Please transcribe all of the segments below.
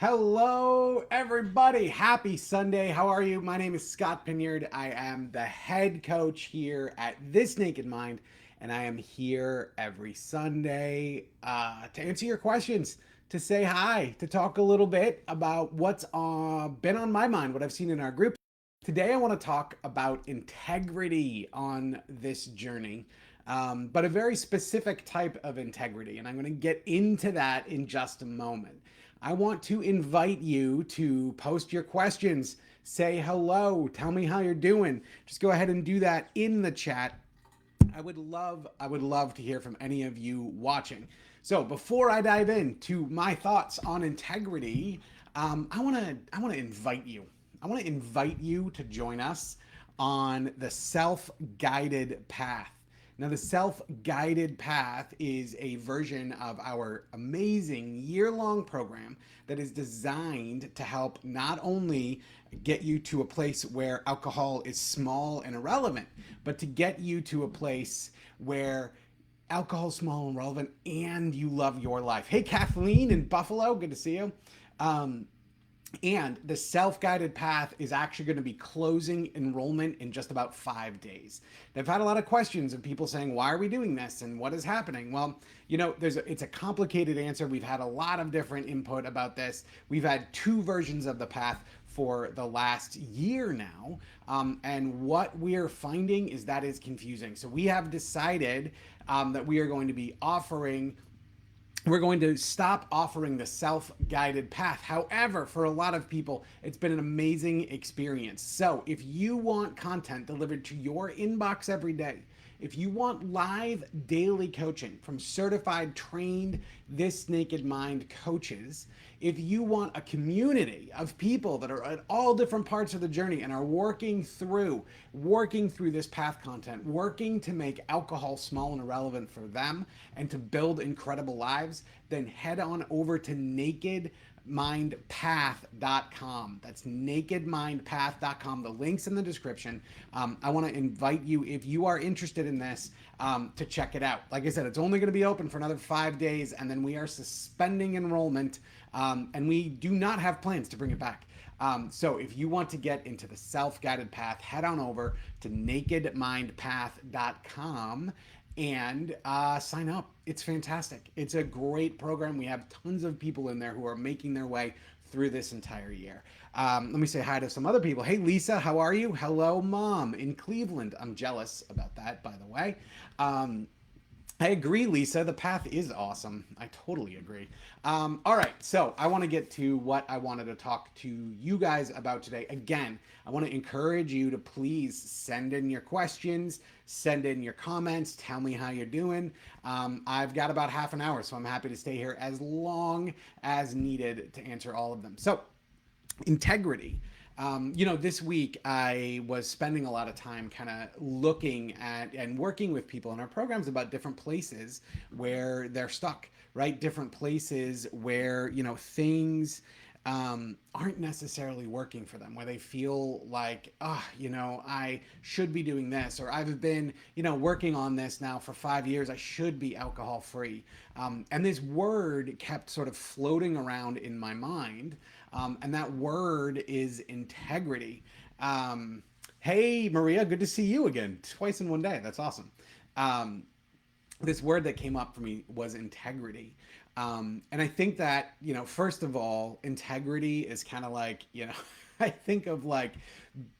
Hello, everybody. Happy Sunday. How are you? My name is Scott Pinyard. I am the head coach here at This Naked Mind, and I am here every Sunday to answer your questions, to say hi, to talk a little bit about what's been on my mind, what I've seen in our group. Today, I want to talk about integrity on this journey, but a very specific type of integrity, and I'm going to get into that in just a moment. I want to invite you to post your questions, say hello, tell me how you're doing. Just go ahead and do that in the chat. I would love to hear from any of you watching. So before I dive into my thoughts on integrity, I want to invite you. I want to invite you to join us on the self-guided path. Now, the self guided path is a version of our amazing year long program that is designed to help not only get you to a place where alcohol is small and irrelevant, but to get you to a place where alcohol is small and relevant and you love your life. Hey, Kathleen in Buffalo, good to see you. Um, and the self-guided path is actually going to be closing enrollment in just about 5 days. I've had a lot of questions of people saying, why are we doing this and what is happening? Well, it's a complicated answer. We've had a lot of different input about this. We've had two versions of the path for the last year now. And what we're finding is that is confusing. So we have decided that we are going to be offering we're going to stop offering the self-guided path. However, for a lot of people, it's been an amazing experience. So if you want content delivered to your inbox every day, if you want live daily coaching from certified, trained This Naked Mind coaches, if you want a community of people that are at all different parts of the journey and are working through this path content, working to make alcohol small and irrelevant for them and to build incredible lives, then head on over to nakedmindpath.com. That's nakedmindpath.com. The link's in the description. I want to invite you, if you are interested in this, to check it out. Like I said, it's only going to be open for another 5 days, and then we are suspending enrollment, and we do not have plans to bring it back. So if you want to get into the self-guided path, head on over to nakedmindpath.com and sign up. It's fantastic. It's a great program. We have tons of people in there who are making their way through this entire year. Let me say hi to some other people. Hey, Lisa, how are you? Hello, Mom in Cleveland. I'm jealous about that, by the way. I agree, Lisa. The path is awesome. I totally agree. All right, so I want to get to what I wanted to talk to you guys about today. Again, I want to encourage you to please send in your questions, send in your comments, tell me how you're doing. I've got about half an hour, so I'm happy to stay here as long as needed to answer all of them. So, integrity. This week I was spending a lot of time kind of looking at and working with people in our programs about different places where they're stuck, right? Different places where, things aren't necessarily working for them, where they feel like, I should be doing this, or I've been, working on this now for 5 years. I should be alcohol free. And this word kept sort of floating around in my mind. And that word is integrity. Hey, Maria, good to see you again. Twice in one day. That's awesome. This word that came up for me was integrity. And I think that, first of all, integrity is kind of like, I think of like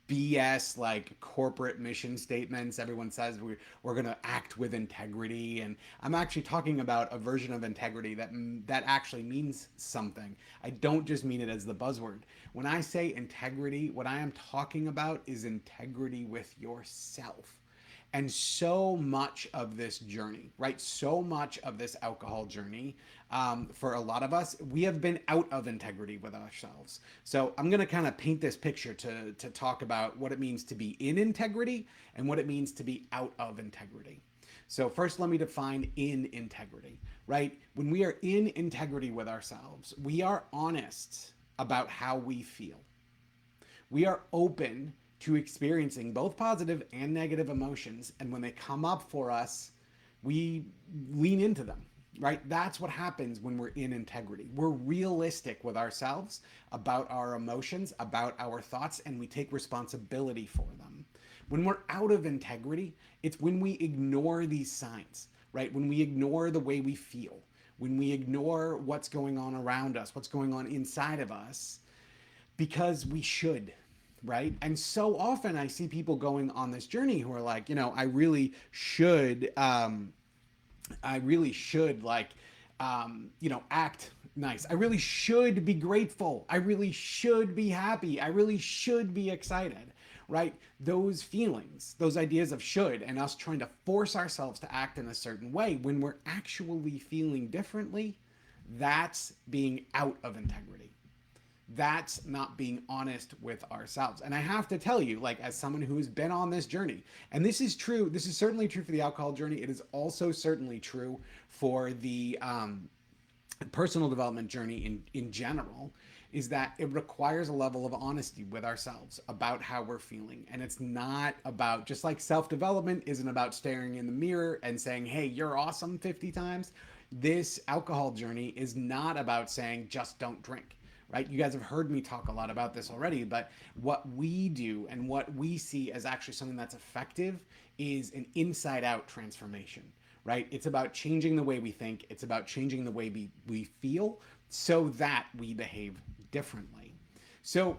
BS, like corporate mission statements. Everyone says we're going to act with integrity. And I'm actually talking about a version of integrity that actually means something. I don't just mean it as the buzzword. When I say integrity, what I am talking about is integrity with yourself. And so much of this journey, right? So much of this alcohol journey, for a lot of us, we have been out of integrity with ourselves. So I'm going to kind of paint this picture to talk about what it means to be in integrity and what it means to be out of integrity. So first, let me define in integrity, right? When we are in integrity with ourselves, we are honest about how we feel. We are open to experiencing both positive and negative emotions. And when they come up for us, we lean into them. right? That's what happens when we're in integrity. We're realistic with ourselves about our emotions, about our thoughts, and we take responsibility for them. When we're out of integrity, it's when we ignore these signs, right? When we ignore the way we feel, when we ignore what's going on around us, what's going on inside of us, because we should, right? And so often I see people going on this journey who are like, I really should act nice. I really should be grateful. I really should be happy. I really should be excited, right? Those feelings, those ideas of should, and us trying to force ourselves to act in a certain way when we're actually feeling differently, that's being out of integrity. That's not being honest with ourselves. And I have to tell you, like, as someone who has been on this journey, and this is true, this is certainly true for the alcohol journey. It is also certainly true for the personal development journey in general, is that it requires a level of honesty with ourselves about how we're feeling. And it's not about, just like self-development isn't about staring in the mirror and saying, hey, you're awesome 50 times. This alcohol journey is not about saying, just don't drink, right? You guys have heard me talk a lot about this already, but what we do and what we see as actually something that's effective is an inside out transformation, right? It's about changing the way we think. It's about changing the way we feel so that we behave differently. So,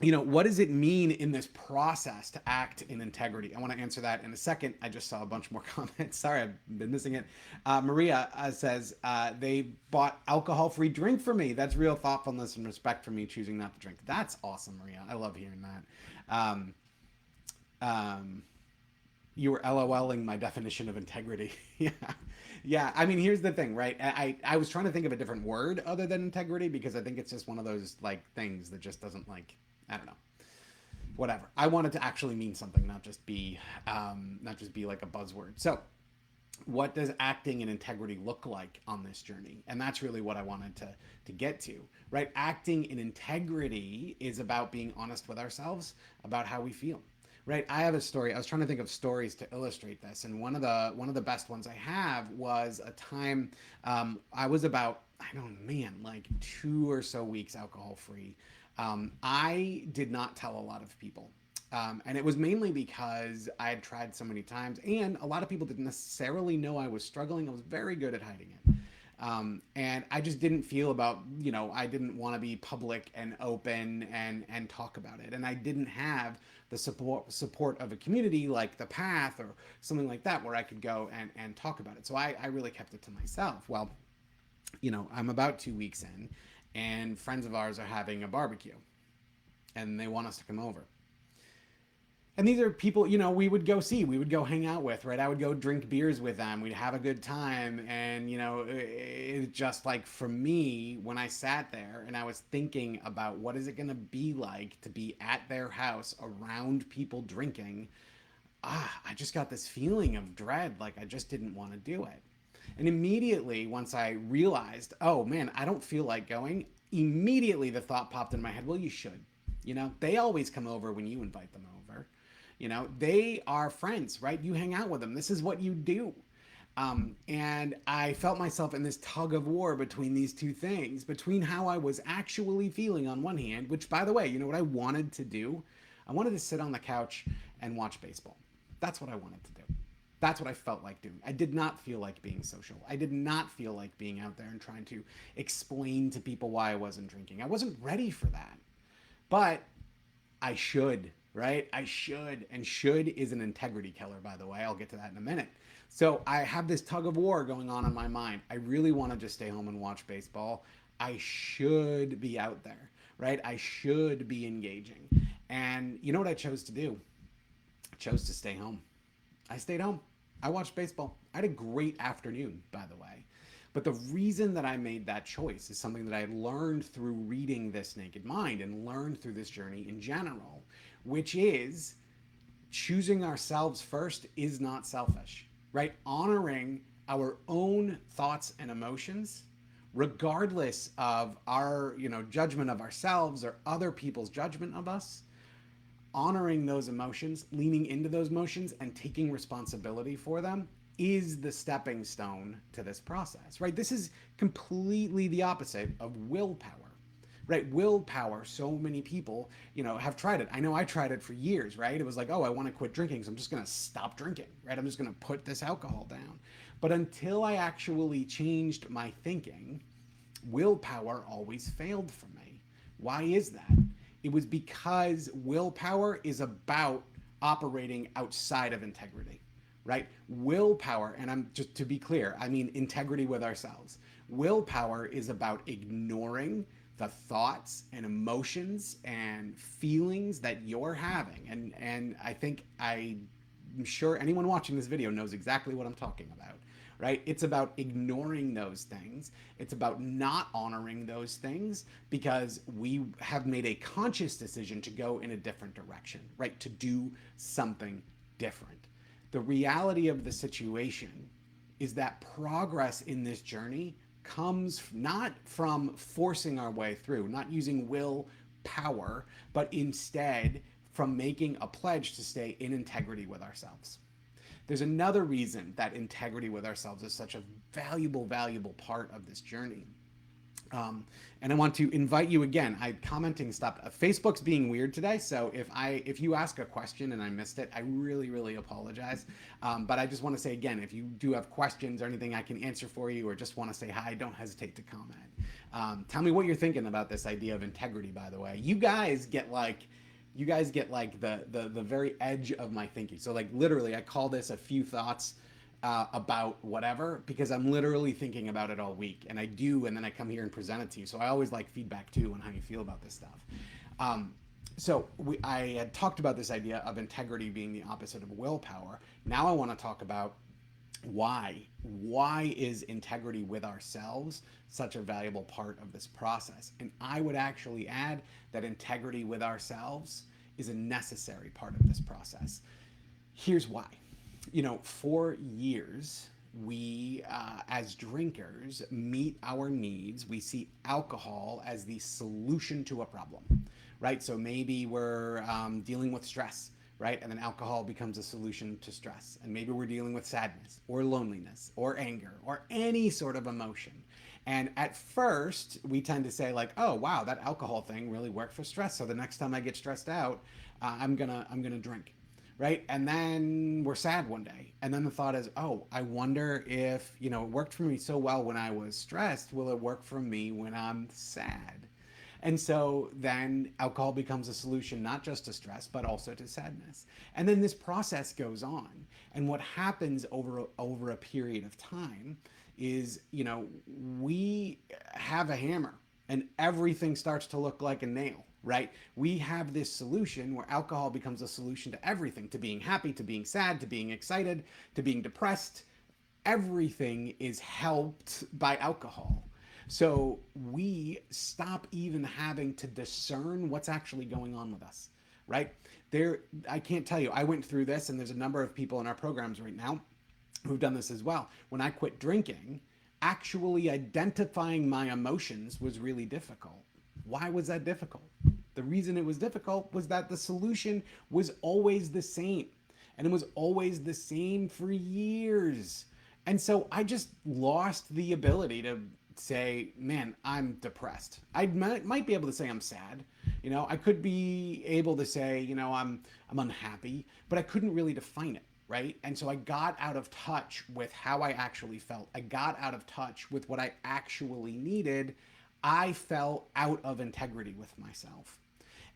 what does it mean in this process to act in integrity? I want to answer that in a second. I just saw a bunch more comments. Sorry, I've been missing it. Maria says, they bought alcohol-free drink for me. That's real thoughtfulness and respect for me choosing not to drink. That's awesome, Maria. I love hearing that. You were LOLing my definition of integrity. Yeah. Yeah. I mean, here's the thing, right? I was trying to think of a different word other than integrity because I think it's just one of those like things that just doesn't like, I don't know, whatever. I want it to actually mean something, not just be like a buzzword. So what does acting in integrity look like on this journey? And that's really what I wanted to get to, right? Acting in integrity is about being honest with ourselves about how we feel. Right, I have a story. I was trying to think of stories to illustrate this, and one of the best ones I have was a time I was about, I don't know, man, like 2 or so weeks alcohol free. I did not tell a lot of people, and it was mainly because I had tried so many times, and a lot of people didn't necessarily know I was struggling. I was very good at hiding it. And I just didn't feel about, I didn't want to be public and open and talk about it. And I didn't have the support of a community like The Path or something like that where I could go and talk about it. So I really kept it to myself. Well, I'm about 2 weeks in, and friends of ours are having a barbecue, and they want us to come over. And these are people, we would go see, we would go hang out with, right? I would go drink beers with them. We'd have a good time. And, it just like for me, when I sat there and I was thinking about what is it going to be like to be at their house around people drinking, I just got this feeling of dread. Like I just didn't want to do it. And immediately, once I realized, oh man, I don't feel like going, immediately the thought popped in my head, well, you should. They always come over when you invite them over. They are friends, right? You hang out with them. This is what you do. And I felt myself in this tug of war between these two things, between how I was actually feeling on one hand, which, by the way, you know what I wanted to do? I wanted to sit on the couch and watch baseball. That's what I wanted to do. That's what I felt like doing. I did not feel like being social. I did not feel like being out there and trying to explain to people why I wasn't drinking. I wasn't ready for that. But I should, right? I should. And should is an integrity killer, by the way. I'll get to that in a minute. So I have this tug of war going on in my mind. I really want to just stay home and watch baseball. I should be out there, right? I should be engaging. And you know what I chose to do? I chose to stay home. I stayed home. I watched baseball. I had a great afternoon, by the way. But the reason that I made that choice is something that I had learned through reading This Naked Mind and learned through this journey in general, which is choosing ourselves first is not selfish, right? Honoring our own thoughts and emotions, regardless of our, judgment of ourselves or other people's judgment of us, honoring those emotions, leaning into those emotions and taking responsibility for them is the stepping stone to this process, right? This is completely the opposite of willpower, right? Willpower, so many people, have tried it. I know I tried it for years, right? It was like, oh, I want to quit drinking, so I'm just going to stop drinking, right? I'm just going to put this alcohol down. But until I actually changed my thinking, willpower always failed for me. Why is that? It was because willpower is about operating outside of integrity, right? Willpower, and I'm just to be clear, I mean integrity with ourselves. Willpower is about ignoring the thoughts and emotions and feelings that you're having. And I'm sure anyone watching this video knows exactly what I'm talking about, right? It's about ignoring those things. It's about not honoring those things because we have made a conscious decision to go in a different direction, right? To do something different. The reality of the situation is that progress in this journey comes not from forcing our way through, not using willpower, but instead from making a pledge to stay in integrity with ourselves. There's another reason that integrity with ourselves is such a valuable part of this journey. And I want to invite you again. Commenting stopped. Facebook's being weird today, so if you ask a question and I missed it, I really apologize. But I just want to say again, if you do have questions or anything I can answer for you, or just want to say hi, don't hesitate to comment. Tell me what you're thinking about this idea of integrity. By the way, you guys get like the very edge of my thinking. So like literally, I call this a few thoughts about whatever because I'm literally thinking about it all week, and and then I come here and present it to you. So I always like feedback too on how you feel about this stuff. I had talked about this idea of integrity being the opposite of willpower. Now I want to talk about why is integrity with ourselves such a valuable part of this process. And I would actually add that integrity with ourselves is a necessary part of this process. Here's why. For years we as drinkers meet our needs. We see alcohol as the solution to a problem, right? So maybe we're dealing with stress, right? And then alcohol becomes a solution to stress. And maybe we're dealing with sadness or loneliness or anger or any sort of emotion. And at first, we tend to say like, "Oh, wow, that alcohol thing really worked for stress. So the next time I get stressed out, I'm gonna drink." Right? And then we're sad one day. And then the thought is, "Oh, I wonder if, it worked for me so well when I was stressed, will it work for me when I'm sad?" And so then alcohol becomes a solution not just to stress, but also to sadness. And then this process goes on. And what happens over a period of time is, we have a hammer and everything starts to look like a nail, right? We have this solution where alcohol becomes a solution to everything, to being happy, to being sad, to being excited, to being depressed. Everything is helped by alcohol. So we stop even having to discern what's actually going on with us, right? I can't tell you, I went through this, and there's a number of people in our programs right now who've done this as well. When I quit drinking, actually identifying my emotions was really difficult. Why was that difficult? The reason it was difficult was that the solution was always the same. And it was always the same for years. And so I just lost the ability to say, man, I'm depressed. I might be able to say I'm sad. I could be able to say, I'm unhappy, but I couldn't really define it, right? And so I got out of touch with how I actually felt. I got out of touch with what I actually needed. I fell out of integrity with myself.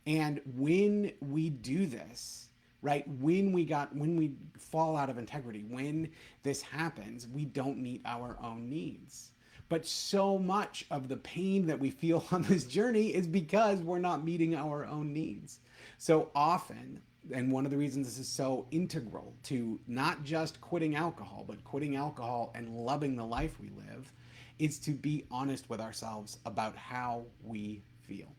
And when we do this, right, when we fall out of integrity, when this happens, we don't meet our own needs. But so much of the pain that we feel on this journey is because we're not meeting our own needs. So often, and one of the reasons this is so integral to not just quitting alcohol, but quitting alcohol and loving the life we live, is to be honest with ourselves about how we feel.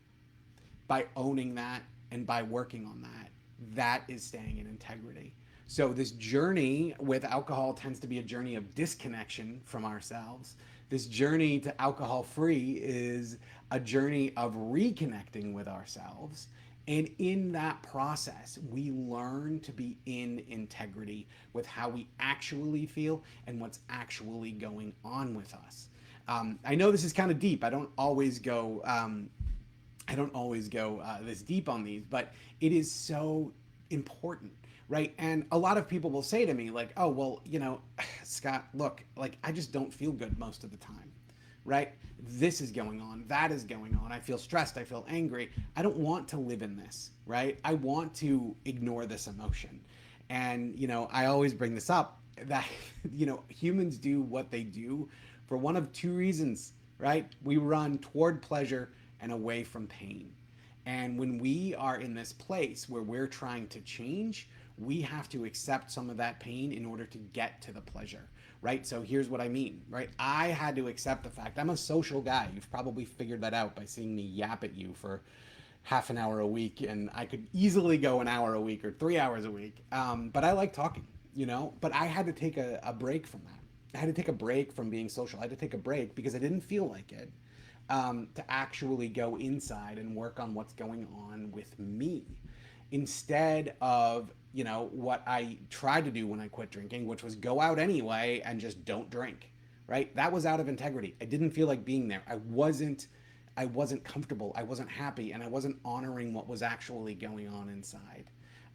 By owning that and by working on that, that is staying in integrity. So this journey with alcohol tends to be a journey of disconnection from ourselves. This journey to alcohol free is a journey of reconnecting with ourselves. And in that process, we learn to be in integrity with how we actually feel and what's actually going on with us. I know this is kind of deep. I don't always go this deep on these, but it is so important, right? And a lot of people will say to me, like, oh, well, Scott, look, like, I just don't feel good most of the time, right? This is going on, that is going on. I feel stressed, I feel angry. I don't want to live in this, right? I want to ignore this emotion. And, I always bring this up that, humans do what they do for one of two reasons, right? We run toward pleasure and away from pain. And when we are in this place where we're trying to change, we have to accept some of that pain in order to get to the pleasure, right? So here's what I mean, right? I had to accept the fact I'm a social guy. You've probably figured that out by seeing me yap at you for half an hour a week, and I could easily go an hour a week or 3 hours a week. But I like talking, But I had to take a break from that. I had to take a break from being social. I had to take a break because I didn't feel like it, to actually go inside and work on what's going on with me instead of what I tried to do when I quit drinking, which was go out anyway and just don't drink, right? That was out of integrity. I didn't feel like being there. I wasn't comfortable, I wasn't happy, and I wasn't honoring what was actually going on inside.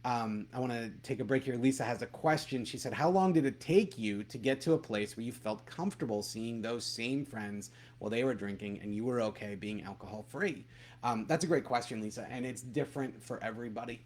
I want to take a break here. Lisa has a question. She said, how long did it take you to get to a place where you felt comfortable seeing those same friends while they were drinking and you were okay being alcohol free? That's a great question, Lisa, and it's different for everybody.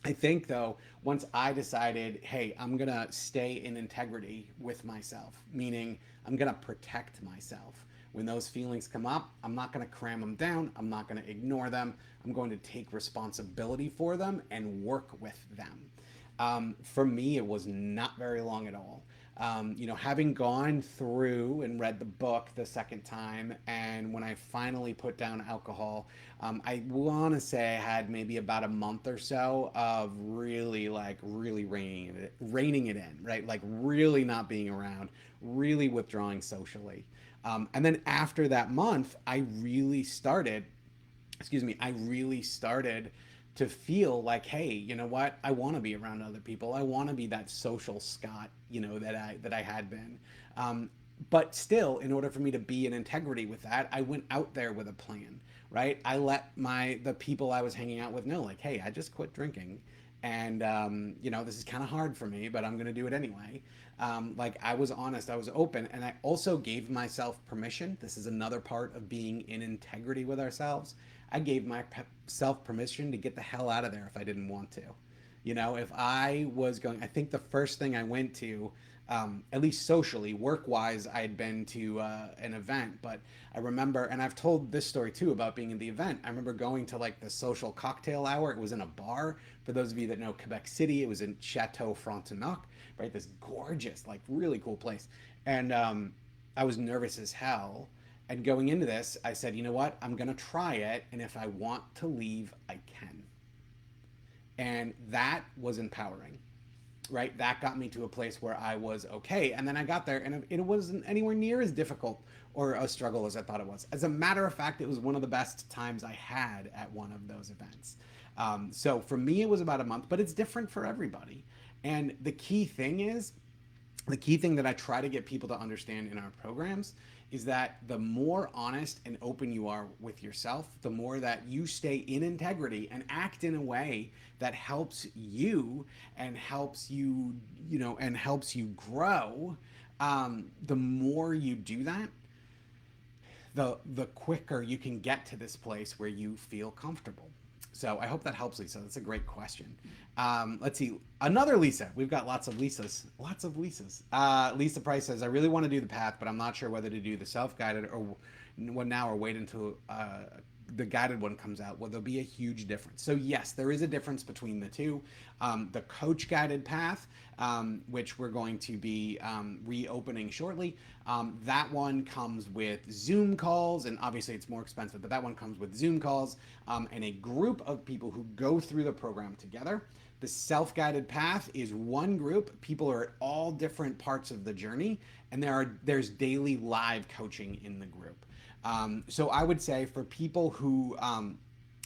I think, though, once I decided, hey, I'm going to stay in integrity with myself, meaning I'm going to protect myself. When those feelings come up, I'm not going to cram them down. I'm not going to ignore them. I'm going to take responsibility for them and work with them. For me, it was not very long at all. Having gone through and read the book the second time, and when I finally put down alcohol, I want to say I had maybe about a month or so of really, like, really reining it in, right? Like, really not being around, really withdrawing socially. And then after that month, I really started to feel like, hey, you know what? I want to be around other people. I want to be that social Scott, that I had been. But still, in order for me to be in integrity with that, I went out there with a plan, right? I let the people I was hanging out with know, like, hey, I just quit drinking, and this is kind of hard for me, but I'm gonna do it anyway. Like, I was honest, I was open, and I also gave myself permission. This is another part of being in integrity with ourselves. I gave myself permission to get the hell out of there if I didn't want to. If I was going, I think the first thing I went to, at least socially, work wise, I had been to an event, but I remember, and I've told this story too about being in the event. I remember going to, like, the social cocktail hour. It was in a bar. For those of you that know Quebec City, it was in Chateau Frontenac, right? This gorgeous, like, really cool place. And I was nervous as hell. And going into this, I said, you know what? I'm going to try it. And if I want to leave, I can. And that was empowering, right? That got me to a place where I was okay. And then I got there, and it wasn't anywhere near as difficult or a struggle as I thought it was. As a matter of fact, it was one of the best times I had at one of those events. So for me, it was about a month, but it's different for everybody. And the key thing that I try to get people to understand in our programs is that the more honest and open you are with yourself, the more that you stay in integrity and act in a way that helps you and helps you, and helps you grow. The more you do that, the quicker you can get to this place where you feel comfortable. So I hope that helps, Lisa. That's a great question. Let's see. Another Lisa. We've got lots of Lisas. Lots of Lisas. Lisa Price says, I really want to do the path, but I'm not sure whether to do the self-guided or what now or wait until the guided one comes out. Well, there'll be a huge difference. So yes, there is a difference between the two. The coach guided path, which we're going to be reopening shortly, that one comes with Zoom calls, and obviously it's more expensive, but that one comes with Zoom calls and a group of people who go through the program together. The self-guided path is one group. People are at all different parts of the journey, and there's daily live coaching in the group. So I would say for people who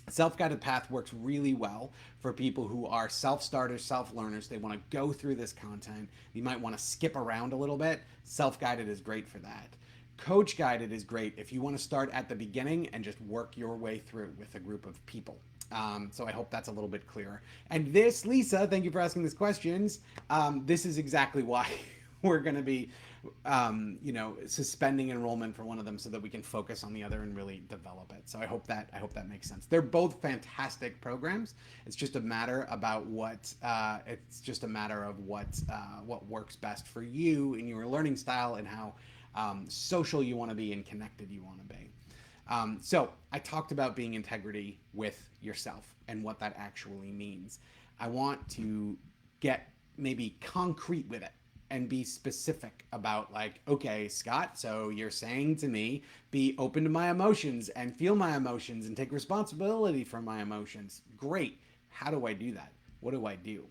Self-guided path works really well for people who are self-starters, self-learners. They want to go through this content. You might want to skip around a little bit. Self-guided is great for that. Coach guided is great if you want to start at the beginning and just work your way through with a group of people. So I hope that's a little bit clearer. And this, Lisa, thank you for asking these questions. This is exactly why we're going to be, suspending enrollment for one of them so that we can focus on the other and really develop it. So I hope that makes sense. They're both fantastic programs. It's just a matter about what what works best for you in your learning style and how social you want to be and connected you want to be. So I talked about being integrity with yourself and what that actually means. I want to get maybe concrete with it and be specific about, like, okay, Scott, so you're saying to me, be open to my emotions and feel my emotions and take responsibility for my emotions. Great. How do I do that? What do I do?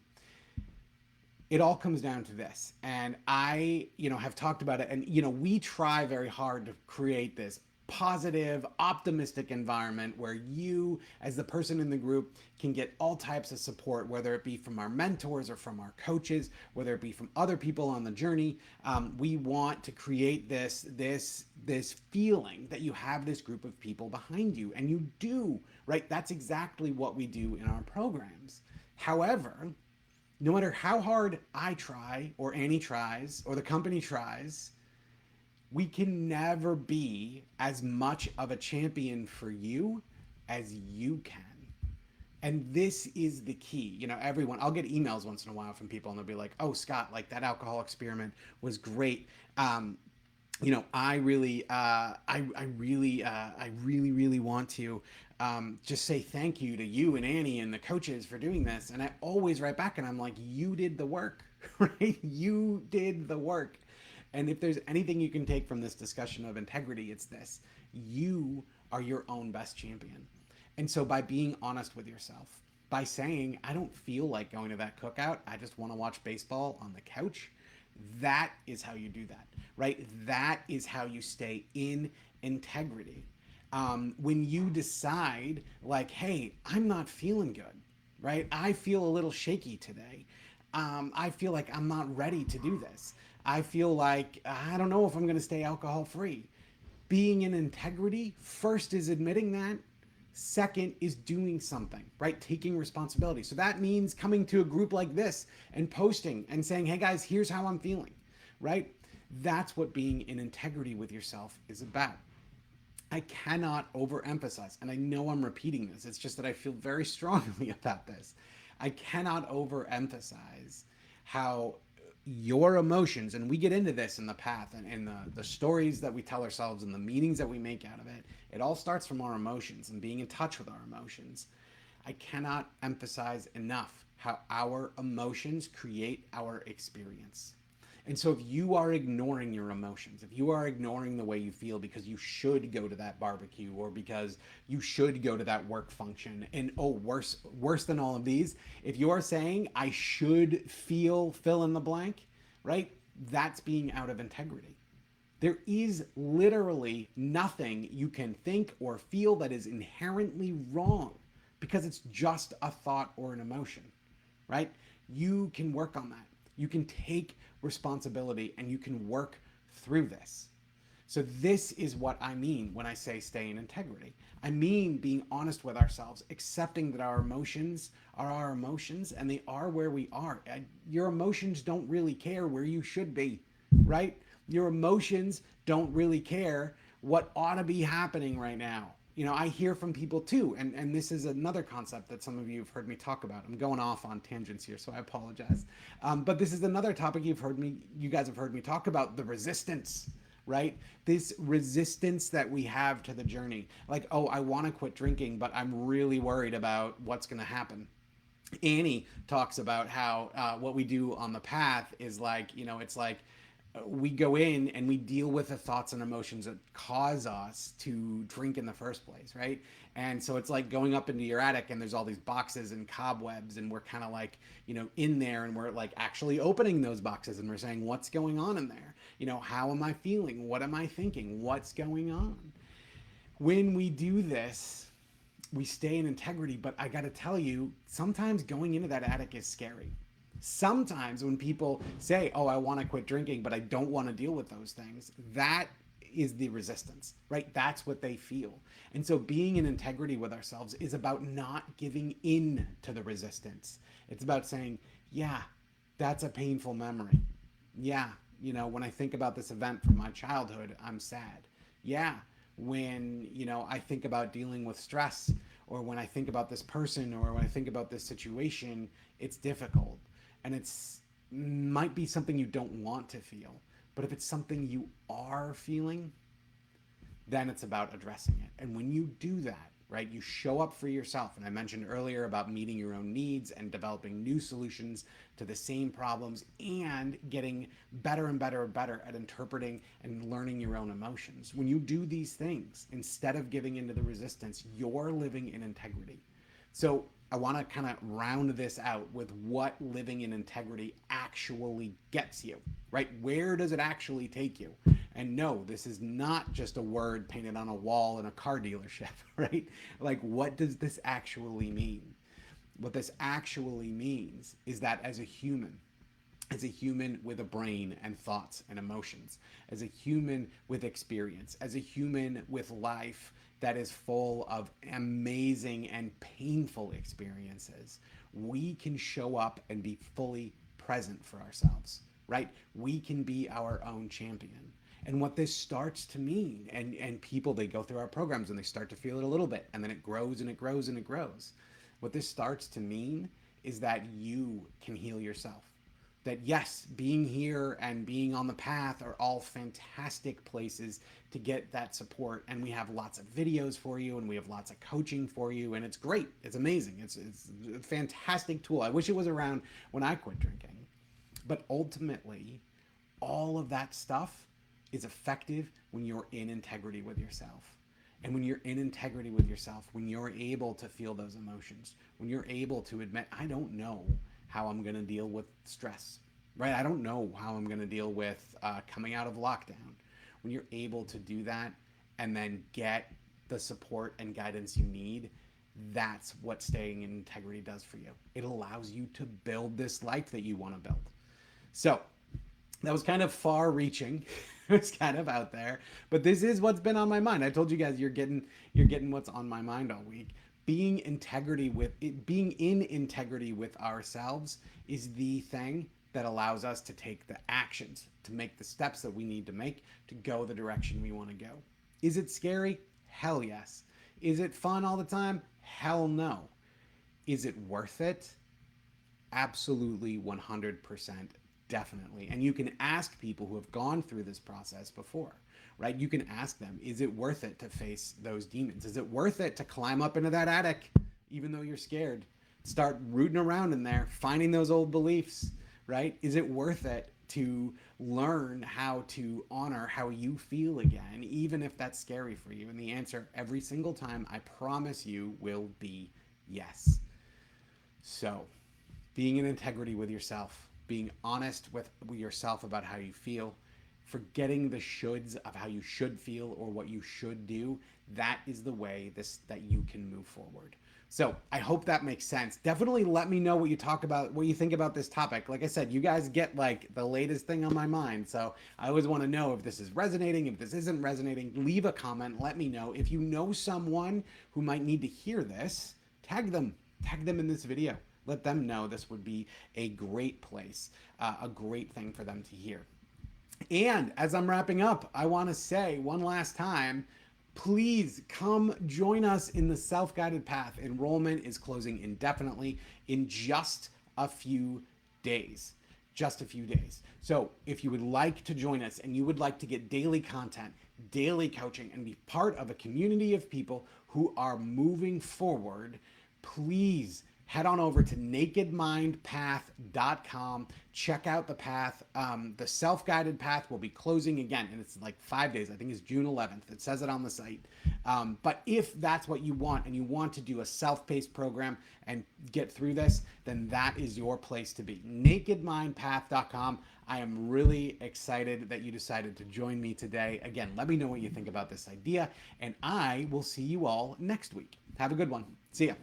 It all comes down to this. And I, have talked about it. And, we try very hard to create this positive, optimistic environment where you, as the person in the group, can get all types of support, whether it be from our mentors or from our coaches, whether it be from other people on the journey. We want to create this feeling that you have this group of people behind you, and you do, right? That's exactly what we do in our programs. However, no matter how hard I try, or Annie tries, or the company tries, we can never be as much of a champion for you as you can. And this is the key. Everyone, I'll get emails once in a while from people and they'll be like, oh, Scott, like that alcohol experiment was great. I really want to just say thank you to you and Annie and the coaches for doing this. And I always write back and I'm like, you did the work, right? You did the work. And if there's anything you can take from this discussion of integrity, it's this: you are your own best champion. And so by being honest with yourself, by saying, I don't feel like going to that cookout, I just want to watch baseball on the couch, that is how you do that, right? That is how you stay in integrity. When you decide, like, hey, I'm not feeling good, right? I feel a little shaky today. I feel like I'm not ready to do this. I feel like I don't know if I'm going to stay alcohol free. Being in integrity, first is admitting that. Second is doing something, right? Taking responsibility. So that means coming to a group like this and posting and saying, hey guys, here's how I'm feeling, right? That's what being in integrity with yourself is about. I cannot overemphasize, and I know I'm repeating this, it's just that I feel very strongly about this. I cannot overemphasize how your emotions, and we get into this in the path and in the stories that we tell ourselves and the meanings that we make out of it, it all starts from our emotions and being in touch with our emotions. I cannot emphasize enough how our emotions create our experience. And so if you are ignoring your emotions, if you are ignoring the way you feel because you should go to that barbecue or because you should go to that work function, and worse than all of these, if you are saying I should feel fill in the blank, right? That's being out of integrity. There is literally nothing you can think or feel that is inherently wrong because it's just a thought or an emotion, right? You can work on that. You can take responsibility and you can work through this. So this is what I mean when I say stay in integrity. I mean being honest with ourselves, accepting that our emotions are our emotions and they are where we are. Your emotions don't really care where you should be, right? Your emotions don't really care what ought to be happening right now. I hear from people too, and this is another concept that some of you have heard me talk about. I'm going off on tangents here, so I apologize. But this is another topic you guys have heard me talk about: the resistance, right? This resistance that we have to the journey. Like, oh, I want to quit drinking, but I'm really worried about what's going to happen. Annie talks about how what we do on the path is like, it's like we go in and we deal with the thoughts and emotions that cause us to drink in the first place, right? And so it's like going up into your attic and there's all these boxes and cobwebs and we're kind of like, in there and we're like actually opening those boxes and we're saying, what's going on in there? How am I feeling? What am I thinking? What's going on? When we do this, we stay in integrity. But I got to tell you, sometimes going into that attic is scary. Sometimes when people say, oh, I want to quit drinking, but I don't want to deal with those things, that is the resistance, right? That's what they feel. And so being in integrity with ourselves is about not giving in to the resistance. It's about saying, yeah, that's a painful memory. Yeah, when I think about this event from my childhood, I'm sad. Yeah, when, I think about dealing with stress, or when I think about this person, or when I think about this situation, it's difficult. And it's might be something you don't want to feel. But if it's something you are feeling, then it's about addressing it. And when you do that, right, you show up for yourself. And I mentioned earlier about meeting your own needs and developing new solutions to the same problems and getting better and better and better at interpreting and learning your own emotions. When you do these things, instead of giving into the resistance, you're living in integrity. So I want to kind of round this out with what living in integrity actually gets you, right? Where does it actually take you? And no, this is not just a word painted on a wall in a car dealership, right? Like, what does this actually mean? What this actually means is that as a human with a brain and thoughts and emotions, as a human with experience, as a human with life that is full of amazing and painful experiences, we can show up and be fully present for ourselves, right? We can be our own champion. And what this starts to mean, and people, they go through our programs and they start to feel it a little bit, and then it grows and it grows and it grows. What this starts to mean is that you can heal yourself. That yes, being here and being on the path are all fantastic places to get that support. And we have lots of videos for you, and we have lots of coaching for you. And it's great. It's amazing. It's a fantastic tool. I wish it was around when I quit drinking. But ultimately, all of that stuff is effective when you're in integrity with yourself. And when you're in integrity with yourself, when you're able to feel those emotions, when you're able to admit, I don't know how I'm going to deal with stress, right? I don't know how I'm going to deal with coming out of lockdown. When you're able to do that and then get the support and guidance you need, that's what staying in integrity does for you. It allows you to build this life that you want to build. So that was kind of far reaching. It's kind of out there, but this is what's been on my mind. I told you guys you're getting what's on my mind all week. Being in integrity with ourselves is the thing that allows us to take the actions, to make the steps that we need to make to go the direction we want to go. Is it scary? Hell yes. Is it fun all the time? Hell no. Is it worth it? Absolutely, 100%. Definitely. And you can ask people who have gone through this process before, right? You can ask them, is it worth it to face those demons? Is it worth it to climb up into that attic, even though you're scared? Start rooting around in there, finding those old beliefs, right? Is it worth it to learn how to honor how you feel again, even if that's scary for you? And the answer every single time, I promise you, will be yes. So, being in integrity with yourself, being honest with yourself about how you feel, forgetting the shoulds of how you should feel or what you should do, that is the way that you can move forward. So I hope that makes sense. Definitely let me know what you think about this topic. Like I said, you guys get like the latest thing on my mind. So I always want to know if this is resonating, if this isn't resonating. Leave a comment, let me know. If you know someone who might need to hear this, tag them in this video. Let them know this would be a great place, a great thing for them to hear. And as I'm wrapping up, I want to say one last time, please come join us in the self-guided path. Enrollment is closing indefinitely in just a few days. Just a few days. So if you would like to join us and you would like to get daily content, daily coaching, and be part of a community of people who are moving forward, please head on over to nakedmindpath.com. Check out the path. The self-guided path will be closing again, and it's like 5 days. I think it's June 11th. It says it on the site. But if that's what you want, and you want to do a self-paced program and get through this, then that is your place to be. nakedmindpath.com. I am really excited that you decided to join me today. Again, let me know what you think about this idea, and I will see you all next week. Have a good one. See ya.